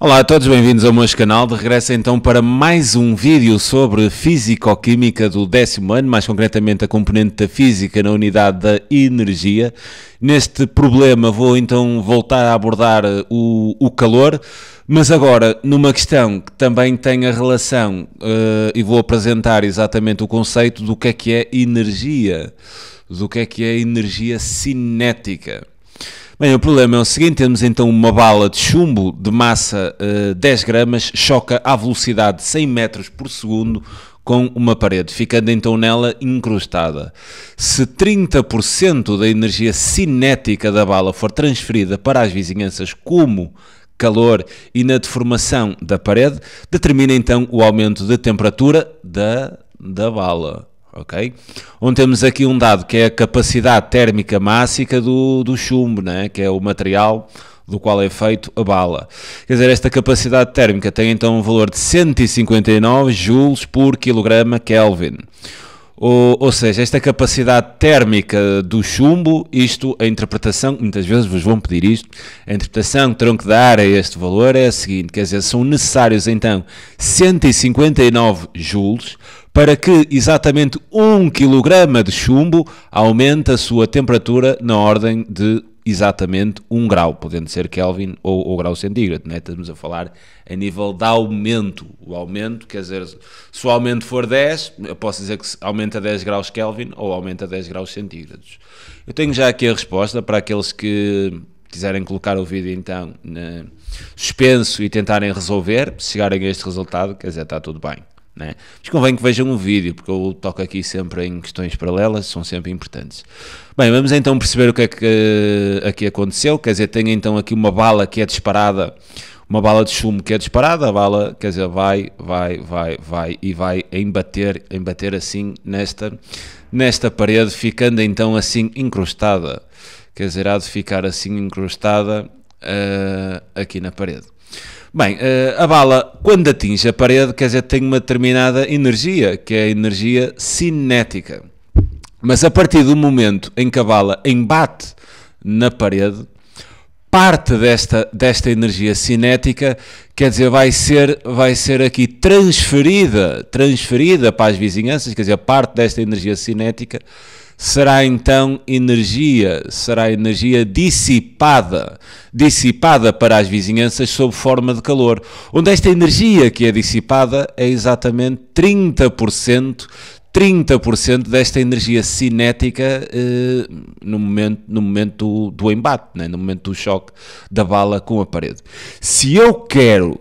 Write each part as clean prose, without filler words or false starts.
Olá a todos, bem-vindos ao meu canal. De regresso então para mais um vídeo sobre Físico-Química do 10º ano, mais concretamente a componente da Física na unidade da Energia. Neste problema vou então voltar a abordar o calor, mas agora numa questão que também tem a relação e vou apresentar exatamente o conceito do que é energia, do que é energia cinética. Bem, o problema é o seguinte, temos então uma bala de chumbo de massa 10 gramas, choca à velocidade de 100 metros por segundo com uma parede, ficando então nela incrustada. Se 30% da energia cinética da bala for transferida para as vizinhanças como calor e na deformação da parede, determina então o aumento de temperatura da bala. Okay? Onde temos aqui um dado que é a capacidade térmica máxima do chumbo, né? Que é o material do qual é feito a bala. Quer dizer, esta capacidade térmica tem então um valor de 159 joules por quilograma Kelvin. Ou seja, esta capacidade térmica do chumbo, isto, a interpretação, muitas vezes vos vão pedir isto, a interpretação que terão que dar a este valor é a seguinte, quer dizer, são necessários então 159 joules para que exatamente 1 kg de chumbo aumente a sua temperatura na ordem de exatamente 1 grau, podendo ser Kelvin ou grau centígrado, né? Estamos a falar a nível de aumento. O aumento, quer dizer, se o aumento for 10, eu posso dizer que aumenta 10 graus Kelvin ou aumenta 10 graus centígrados. Eu tenho já aqui a resposta para aqueles que quiserem colocar o vídeo então suspenso e tentarem resolver, se chegarem a este resultado, quer dizer, está tudo bem. Né? Mas convém que vejam o vídeo, porque eu toco aqui sempre em questões paralelas, são sempre importantes. Bem, vamos então perceber o que é que aqui aconteceu, quer dizer, tem então aqui uma bala que é disparada, uma bala de chumbo que é disparada, a bala, quer dizer, vai e vai embater assim nesta parede, ficando então assim encrustada, quer dizer, há de ficar assim encrustada aqui na parede. Bem, a bala, quando atinge a parede, quer dizer, tem uma determinada energia, que é a energia cinética. Mas a partir do momento em que a bala embate na parede, parte desta energia cinética, quer dizer, vai ser aqui transferida para as vizinhanças, quer dizer, parte desta energia cinética será então energia dissipada para as vizinhanças sob forma de calor, onde esta energia que é dissipada é exatamente 30% desta energia cinética no momento do embate, né? No momento do choque da bala com a parede. Se eu quero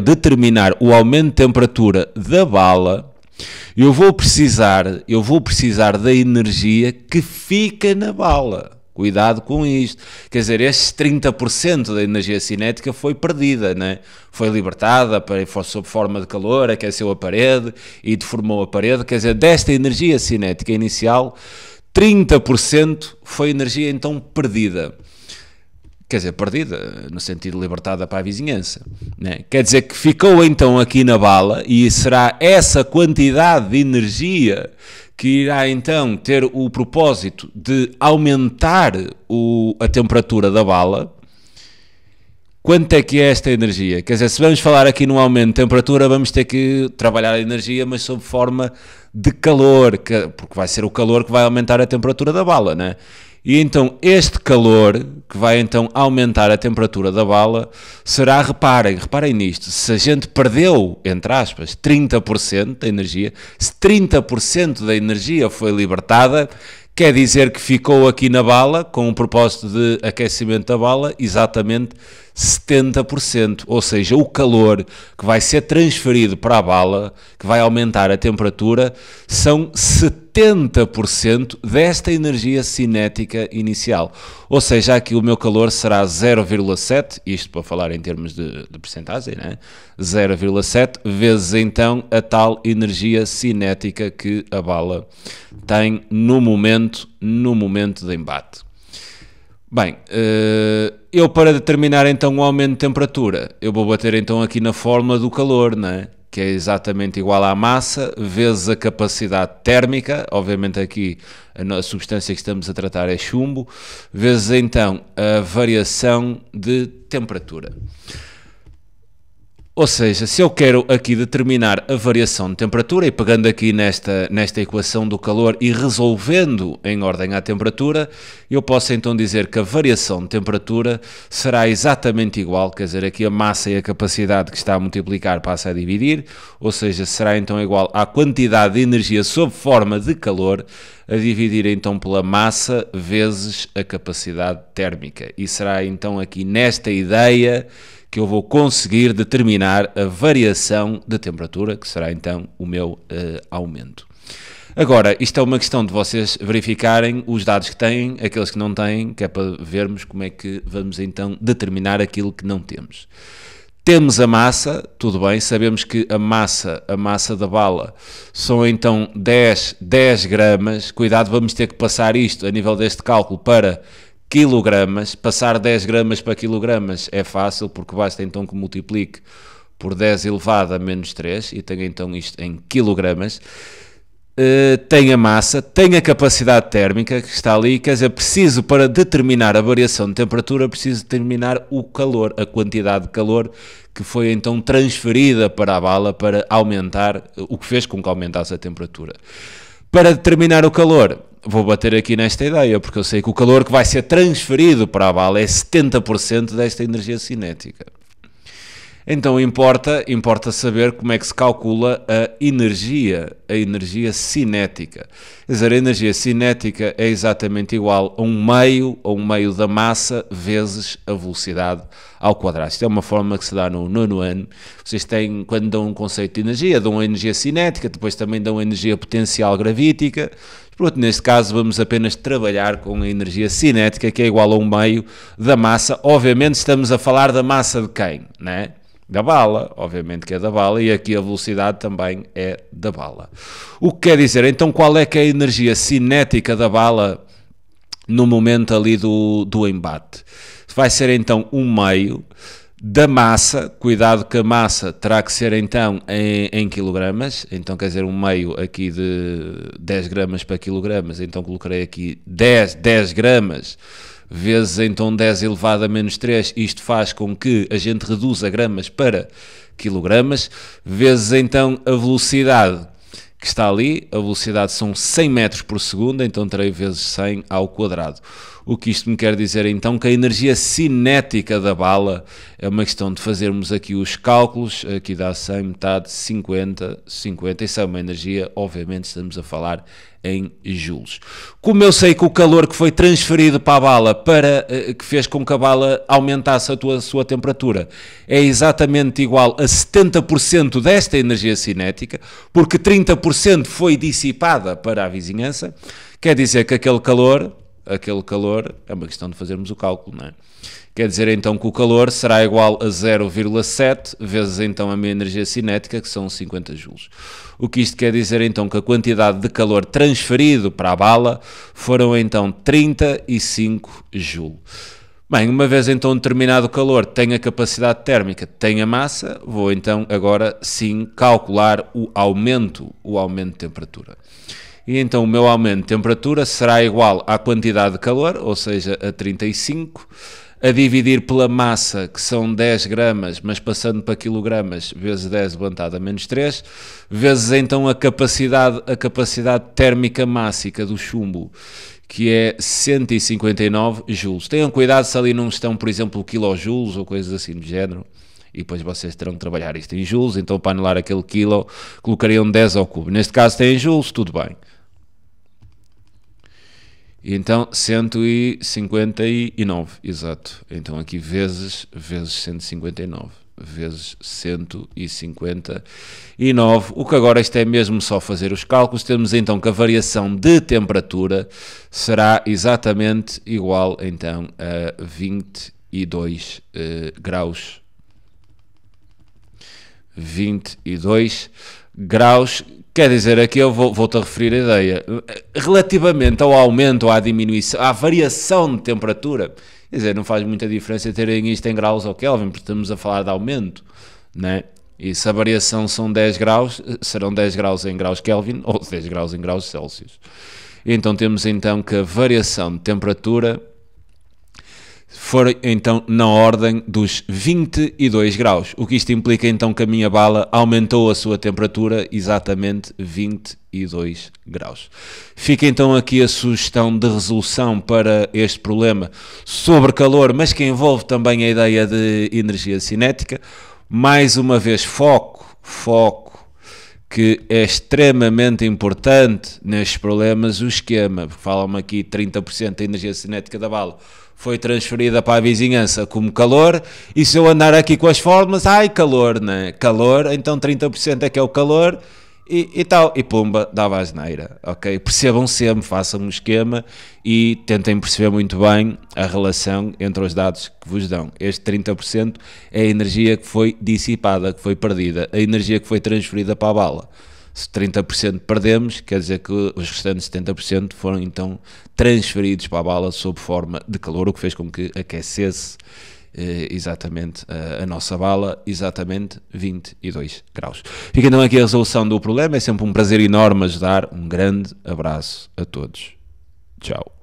determinar o aumento de temperatura da bala, eu vou precisar da energia que fica na bala. Cuidado com isto. Quer dizer, estes 30% da energia cinética foi perdida, né? Foi libertada sob forma de calor, aqueceu a parede e deformou a parede. Quer dizer, desta energia cinética inicial, 30% foi energia então perdida. Quer dizer, perdida, no sentido libertada para a vizinhança. Né? Quer dizer que ficou então aqui na bala e será essa quantidade de energia que irá então ter o propósito de aumentar a temperatura da bala. Quanto é que é esta energia? Quer dizer, se vamos falar aqui no aumento de temperatura, vamos ter que trabalhar a energia, mas sob forma de calor, porque vai ser o calor que vai aumentar a temperatura da bala, né? E então este calor, que vai então aumentar a temperatura da bala, será, reparem nisto, se a gente perdeu, entre aspas, 30% da energia, se 30% da energia foi libertada, quer dizer que ficou aqui na bala, com o propósito de aquecimento da bala, exatamente 70%, ou seja, o calor que vai ser transferido para a bala, que vai aumentar a temperatura, são 70% desta energia cinética inicial. Ou seja, aqui o meu calor será 0,7, isto para falar em termos de percentagem, né? 0,7 vezes então a tal energia cinética que a bala tem no momento de embate. Bem, eu para determinar então o aumento de temperatura, eu vou bater então aqui na fórmula do calor, não é? Que é exatamente igual à massa vezes a capacidade térmica, obviamente aqui a substância que estamos a tratar é chumbo, vezes então a variação de temperatura. Ou seja, se eu quero aqui determinar a variação de temperatura e pegando aqui nesta equação do calor e resolvendo em ordem à temperatura, eu posso então dizer que a variação de temperatura será exatamente igual, quer dizer, aqui a massa e a capacidade que está a multiplicar passa a dividir, ou seja, será então igual à quantidade de energia sob forma de calor a dividir então pela massa vezes a capacidade térmica. E será então aqui nesta ideia que eu vou conseguir determinar a variação de temperatura, que será então o meu aumento. Agora, isto é uma questão de vocês verificarem os dados que têm, aqueles que não têm, que é para vermos como é que vamos então determinar aquilo que não temos. Temos a massa, tudo bem, sabemos que a massa da bala são então 10 gramas, cuidado, vamos ter que passar isto a nível deste cálculo para quilogramas, passar 10 gramas para quilogramas é fácil, porque basta então que multiplique por 10 elevado a menos 3, e tenho então isto em quilogramas. Tem a massa, tem a capacidade térmica que está ali, quer dizer, preciso para determinar a variação de temperatura, preciso determinar o calor, a quantidade de calor que foi então transferida para a bala para aumentar, o que fez com que aumentasse a temperatura. Para determinar o calor, vou bater aqui nesta ideia, porque eu sei que o calor que vai ser transferido para a bala é 70% desta energia cinética. Então importa saber como é que se calcula a energia cinética. Quer dizer, a energia cinética é exatamente igual a um meio da massa vezes a velocidade ao quadrado. Isto é uma forma que se dá no nono ano. Vocês têm, quando dão um conceito de energia, dão a energia cinética, depois também dão a energia potencial gravítica. Pronto, neste caso vamos apenas trabalhar com a energia cinética, que é igual a um meio da massa. Obviamente estamos a falar da massa de quem, né? Da bala, obviamente que é da bala, e aqui a velocidade também é da bala. O que quer dizer, então, qual é que é a energia cinética da bala no momento ali do embate? Vai ser então um meio da massa, cuidado que a massa terá que ser então em quilogramas, então quer dizer um meio aqui de 10 gramas para quilogramas, então colocarei aqui 10 gramas, vezes então 10 elevado a menos 3, isto faz com que a gente reduza gramas para quilogramas, vezes então a velocidade que está ali, a velocidade são 100 metros por segundo, então terei vezes 100 ao quadrado. O que isto me quer dizer então que a energia cinética da bala é uma questão de fazermos aqui os cálculos, aqui dá 100, metade, 50, isso é uma energia, obviamente estamos a falar em joules. Como eu sei que o calor que foi transferido para a bala, que fez com que a bala aumentasse a sua temperatura, é exatamente igual a 70% desta energia cinética, porque 30% foi dissipada para a vizinhança, quer dizer que aquele calor é uma questão de fazermos o cálculo, não é? Quer dizer então que o calor será igual a 0,7 vezes então a minha energia cinética, que são 50 joules. O que isto quer dizer então que a quantidade de calor transferido para a bala foram então 35 joules. Bem, uma vez então determinado o calor, tem a capacidade térmica, tem a massa, vou então agora sim calcular o aumento de temperatura. E então o meu aumento de temperatura será igual à quantidade de calor, ou seja, a 35, a dividir pela massa, que são 10 gramas, mas passando para quilogramas, vezes 10 levantado a menos 3, vezes então a capacidade térmica mássica do chumbo, que é 159 joules. Tenham cuidado se ali não estão, por exemplo, kilojoules ou coisas assim do género. E depois vocês terão de trabalhar isto em joules, então para anular aquele quilo, colocariam 10 ao cubo. Neste caso tem joules, tudo bem. Então 159, exato. Então aqui vezes 159, vezes 159. O que agora isto é mesmo só fazer os cálculos. Temos então que a variação de temperatura será exatamente igual então a 22 graus. 22 graus, quer dizer, aqui eu vou-te a referir a ideia, relativamente ao aumento ou à diminuição, à variação de temperatura, quer dizer, não faz muita diferença terem isto em graus ou Kelvin, porque estamos a falar de aumento, né? E se a variação são 10 graus, serão 10 graus em graus Kelvin ou 10 graus em graus Celsius. Então temos então que a variação de temperatura for então na ordem dos 22 graus, o que isto implica então que a minha bala aumentou a sua temperatura exatamente 22 graus. Fica então aqui a sugestão de resolução para este problema sobre calor, mas que envolve também a ideia de energia cinética. Mais uma vez, foco, que é extremamente importante nestes problemas, o esquema, porque falam-me aqui 30% da energia cinética da bala foi transferida para a vizinhança como calor, e se eu andar aqui com as fórmulas, calor, né? Calor, então 30% é que é o calor, e tal, e pumba, dava a asneira, ok? Percebam sempre, façam um esquema e tentem perceber muito bem a relação entre os dados que vos dão. Este 30% é a energia que foi dissipada, que foi perdida, a energia que foi transferida para a bala. Se 30% perdemos, quer dizer que os restantes 70% foram então transferidos para a bala sob forma de calor, o que fez com que aquecesse exatamente a nossa bala, exatamente 22 graus. Fica então aqui a resolução do problema, é sempre um prazer enorme ajudar, um grande abraço a todos. Tchau.